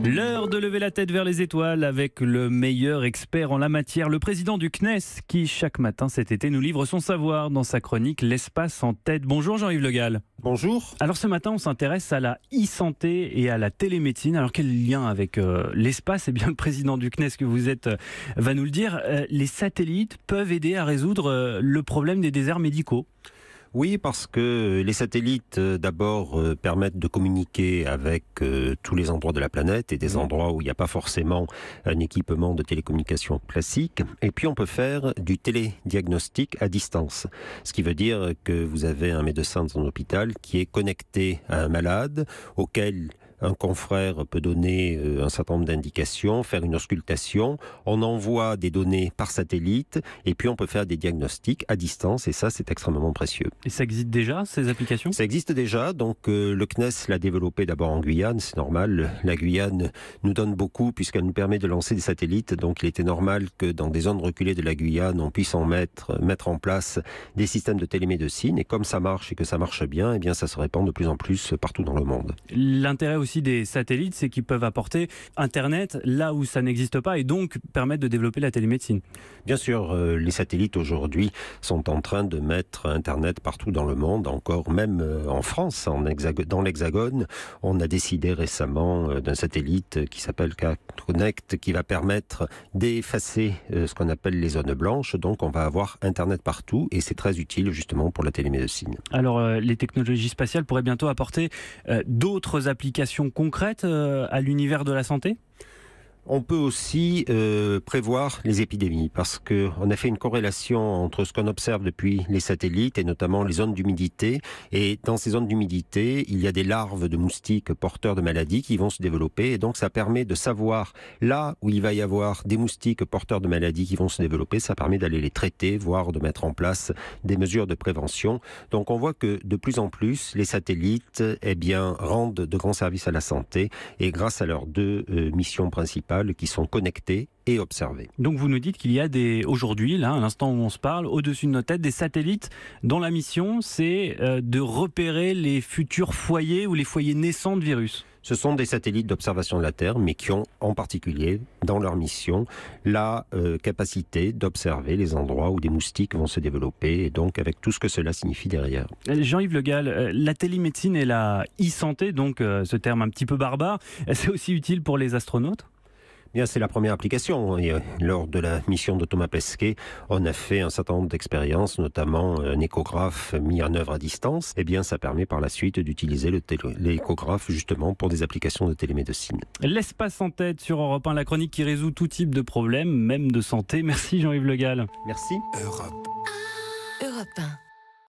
L'heure de lever la tête vers les étoiles avec le meilleur expert en la matière, le président du CNES, qui chaque matin cet été nous livre son savoir dans sa chronique L'espace en tête. Bonjour Jean-Yves Le Gall. Bonjour. Alors ce matin on s'intéresse à la e-santé et à la télémédecine. Alors quel lien avec l'espace? Eh bien le président du CNES que vous êtes va nous le dire. Les satellites peuvent aider à résoudre le problème des déserts médicaux. Oui, parce que les satellites, d'abord, permettent de communiquer avec tous les endroits de la planète et des endroits où il n'y a pas forcément un équipement de télécommunication classique. Et puis, on peut faire du télédiagnostic à distance. Ce qui veut dire que vous avez un médecin dans un hôpital qui est connecté à un malade auquel un confrère peut donner un certain nombre d'indications, faire une auscultation, on envoie des données par satellite et puis on peut faire des diagnostics à distance et ça c'est extrêmement précieux. Et ça existe déjà, ces applications? Ça existe déjà, donc le CNES l'a développé d'abord en Guyane, c'est normal. La Guyane nous donne beaucoup puisqu'elle nous permet de lancer des satellites, donc il était normal que dans des zones reculées de la Guyane, on puisse mettre en place des systèmes de télémédecine et comme ça marche et que ça marche bien, eh bien ça se répand de plus en plus partout dans le monde. L'intérêt aussi des satellites, c'est qu'ils peuvent apporter Internet là où ça n'existe pas et donc permettre de développer la télémédecine. Bien sûr, les satellites aujourd'hui sont en train de mettre Internet partout dans le monde, encore même en France, dans l'Hexagone. On a décidé récemment d'un satellite qui s'appelle Connect qui va permettre d'effacer ce qu'on appelle les zones blanches. Donc on va avoir Internet partout et c'est très utile justement pour la télémédecine. Alors les technologies spatiales pourraient bientôt apporter d'autres applications concrètes à l'univers de la santé ? On peut aussi prévoir les épidémies parce qu'on a fait une corrélation entre ce qu'on observe depuis les satellites et notamment les zones d'humidité. Et dans ces zones d'humidité, il y a des larves de moustiques porteurs de maladies qui vont se développer. Et donc ça permet de savoir là où il va y avoir des moustiques porteurs de maladies qui vont se développer. Ça permet d'aller les traiter, voire de mettre en place des mesures de prévention. Donc on voit que de plus en plus, les satellites rendent de grands services à la santé. Et grâce à leurs deux missions principales, qui sont connectés et observés. Donc vous nous dites qu'il y a aujourd'hui, là, à l'instant où on se parle, au-dessus de nos têtes, des satellites dont la mission, c'est de repérer les futurs foyers ou les foyers naissants de virus. Ce sont des satellites d'observation de la Terre, mais qui ont en particulier, dans leur mission, la capacité d'observer les endroits où des moustiques vont se développer, et donc avec tout ce que cela signifie derrière. Jean-Yves Le Gall, la télémédecine et la e-santé, donc ce terme un petit peu barbare, c'est aussi utile pour les astronautes ? Bien, c'est la première application. Et, lors de la mission de Thomas Pesquet, on a fait un certain nombre d'expériences, notamment un échographe mis en œuvre à distance. Eh bien, ça permet par la suite d'utiliser l'échographe justement pour des applications de télémédecine. L'espace en tête sur Europe 1, la chronique qui résout tout type de problèmes, même de santé. Merci Jean-Yves Le Gall. Merci. Europe 1.